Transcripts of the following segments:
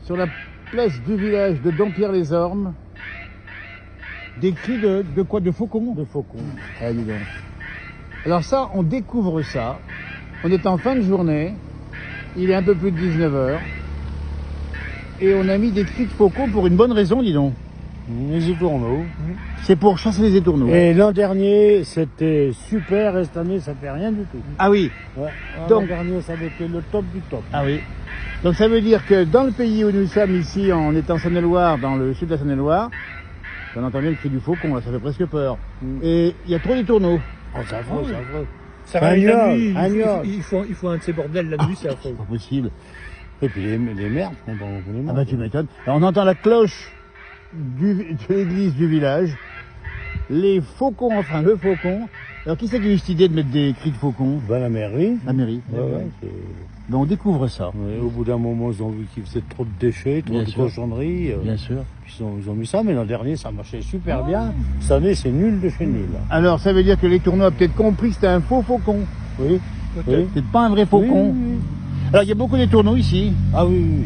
sur la place du village de Dompierre-les-Ormes, des cris de quoi? De faucons? De faucons. Ah, dis donc. Alors ça, on découvre ça. On est en fin de journée. Il est un peu plus de 19h. Et on a mis des cris de faucons pour une bonne raison, dis donc. Les étourneaux. C'est pour chasser les étourneaux. Et l'an dernier, c'était super, et cette année, ça fait rien du tout. Ah oui. Ouais. Donc- L'an dernier, ça avait été le top du top. Ah oui. Donc ça veut dire que dans le pays où nous sommes ici, en étant Saône-et-Loire, dans le sud de la Saône-et-Loire, on entend bien le cri du faucon, là, ça fait presque peur. Et il y a trop d'étourneaux. Oh, c'est affreux, c'est affreux. Ça Un réveille la nuage, nuit, un nuage. il faut un de ces bordels la nuit, c'est affreux. C'est pas possible. Et puis les merdes, on les Ah mange. bah tu m'étonnes. Alors, on entend la cloche de l'église du village, les faucons, enfin le faucon. Alors qui c'est qui a eu cette idée de mettre des cris de faucon? Ben, la mairie. La mairie. Ouais, Ben, on découvre ça. ouais, au bout d'un moment, ils ont vu qu'ils faisaient trop de déchets, trop Bien de sûr. cochonneries. Bien sûr. Ils ont mis ça, mais l'an dernier, ça marchait super bien. Cette année, c'est nul de chez nul. Alors ça veut dire que les tourneaux ont peut-être compris que c'était un faux faucon. Oui. Oui. C'est pas un vrai faucon. Oui, oui. Alors il y a beaucoup de tourneaux ici. Ah oui, oui.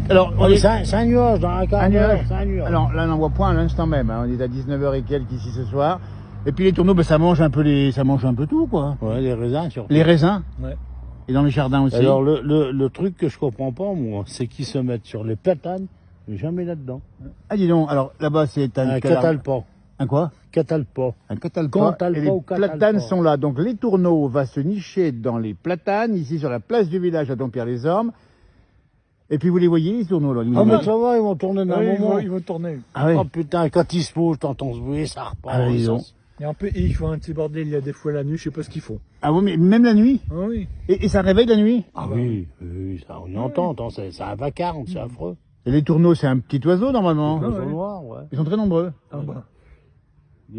Alors Oh, mais c'est un nuage dans un quart un d'heure, nuage. c'est un nuage. Alors là on n'en voit point à l'instant même, hein. On est à 19h et quelques ici ce soir. Et puis les tourneaux, ben, ça mange un peu tout quoi. Ouais, les raisins surtout. Les raisins. Ouais. Et dans les jardins aussi. Alors le truc que je comprends pas, moi, c'est qu'ils se mettent sur les platanes, mais jamais là-dedans. Ah dis donc, alors là-bas c'est Un catalpa. Un quoi? Catalpa. Un catalpa. Catalpa Et les ou catalpa. platanes sont là. Donc les tourneaux vont se nicher dans les platanes, ici sur la place du village à Dompierre-les-Ormes. Et puis vous les voyez les tourneaux là. Ah mais ça va, ils vont tourner dans un Ouais, moment. ils vont tourner. Ah oui. Oh putain, quand ils se posent, t'entends se bouiller, ça repart. Ah oui, dis donc. Et un peu, et ils font un petit bordel, il y a des fois la nuit, je sais pas ce qu'ils font. Ah oui, mais même la nuit? Ah oui. Et ça réveille la nuit? Ah oui, oui, ça on y entend, c'est un vacarme, c'est affreux. Et les tourneaux, c'est un petit oiseau normalement. Ils Ah sont ouais. noirs, ouais. Ils sont très nombreux. Ah bah.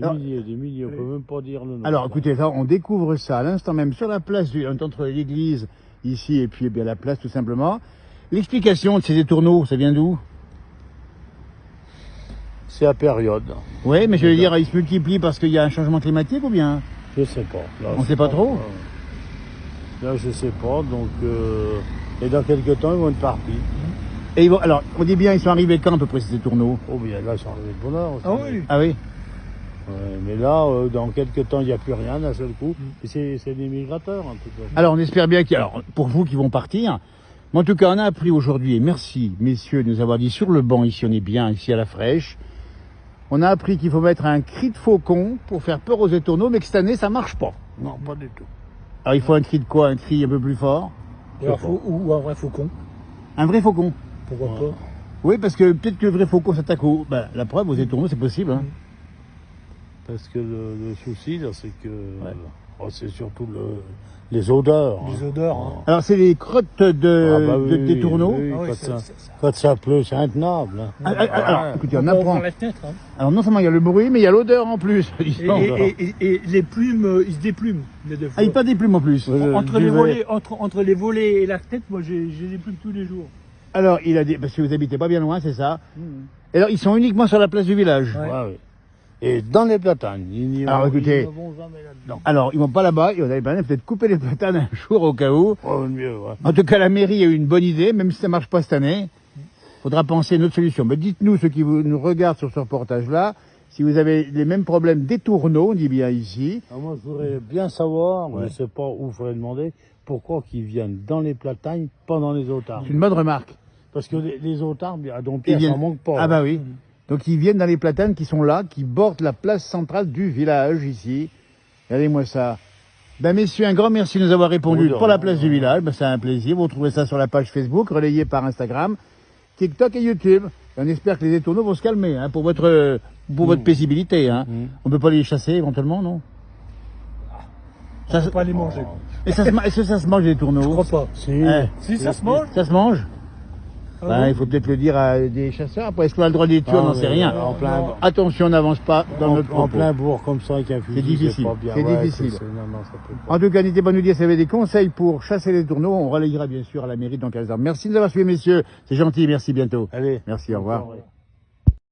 Alors- Des milliers, on peut même pas dire le nom. Alors écoutez, là, on découvre ça à l'instant même sur la place, entre l'église ici et puis eh bien, la place tout simplement. L'explication de ces étourneaux, ça vient d'où? C'est à période. Oui, mais je veux dire, ils se multiplient parce qu'il y a un changement climatique ou bien? Je sais pas. Là, On sait pas trop? Là, je sais pas, donc... Et dans quelques temps, ils vont être partis. Et ils vont, alors, on dit bien, ils sont arrivés quand à peu près ces tourneaux? Oh, bien là, ils sont arrivés de bonne heure. Ah oui. Ah oui? Ouais, mais là, dans quelques temps, il n'y a plus rien d'un seul coup. Et c'est des migrateurs, en tout cas. Alors, on espère bien qu'il y a, alors, pour vous qui vont partir, mais en tout cas, on a appris aujourd'hui, et merci, messieurs, de nous avoir dit sur le banc, ici, on est bien, ici à la fraîche, on a appris qu'il faut mettre un cri de faucon pour faire peur aux étourneaux, mais que cette année, ça marche pas. Non, pas du tout. Alors, il faut un cri de quoi? Un cri un peu plus fort? Ou un vrai faucon. Un vrai faucon? Pourquoi Ouais. pas? Oui, parce que peut-être que le vrai faucon s'attaque au... Ben, la preuve, aux étourneaux, c'est possible, hein. Parce que le souci, là, c'est que... oh, c'est surtout les odeurs. Les hein. odeurs, hein. Alors, c'est les crottes Ah, bah oui, des tourneaux. oui, Ah oui, quand ça pleut, c'est intenable. Hein. Alors, écoutez, on Faut pas apprend. ouvrir la fenêtre, hein. Alors, non seulement il y a le bruit, mais il y a l'odeur en plus. Et les plumes, ils se déplument. Il y a des fois. Ah, il pas des plumes en plus. Entre les volets, entre les volets et la fenêtre, moi j'ai des plumes tous les jours. Alors, il a dit, parce que vous habitez pas bien loin, c'est ça. Et alors, ils sont uniquement sur la place du village. Ouais. Ouais, ouais. Et dans les platanes, ils n'y Alors, écoutez. ils ne vont jamais là-dedans. Alors, ils vont pas là-bas, et on avait peut-être couper les platanes un jour au cas où. Oh, mieux, ouais. En tout cas, la mairie a eu une bonne idée, même si ça marche pas cette année. Faudra penser à une autre solution. Mais dites-nous, ceux qui nous regardent sur ce reportage-là, si vous avez les mêmes problèmes des tourneaux, on dit bien ici. Alors moi, je voudrais bien savoir, je ne sais pas où il faudrait demander, pourquoi qu'ils viennent dans les platanes, pas dans les autres arbres. C'est une bonne remarque. Parce que les autres arbres, à Dompierre, Ils viennent- ça manque pas. Ah bah oui. Donc ils viennent dans les platanes qui sont là, qui bordent la place centrale du village ici. Regardez-moi ça. Ben messieurs, un grand merci de nous avoir répondu Oh, pour la place du village. Ben, c'est un plaisir. Vous retrouvez ça sur la page Facebook, relayée par Instagram, TikTok et YouTube. Et on espère que les étourneaux vont se calmer hein, pour votre paisibilité. Hein. On ne peut pas les chasser éventuellement, non? On peut pas les manger. Et ça est-ce que ça se mange les Je tourneaux? crois pas. Si. Eh, Si, ça se mange. ça se mange? Ah Ben, bon il faut peut-être le dire à des chasseurs. Après, est-ce qu'on a le droit de les tuer? On n'en sait rien. En plein, Attention, on n'avance pas dans notre en propos. plein bourg comme ça, avec un fusil, C'est difficile, pas bien. c'est Ouais, difficile. non, non, ça peut pas. En tout cas, n'hésitez pas à nous dire si vous avez des conseils pour chasser les tourneaux. On relayera bien sûr à la mairie de Dompierre-les-Ormes. Merci de nous avoir suivis, messieurs. C'est gentil. Merci, bientôt. Allez. Merci, au revoir. Bonne soirée.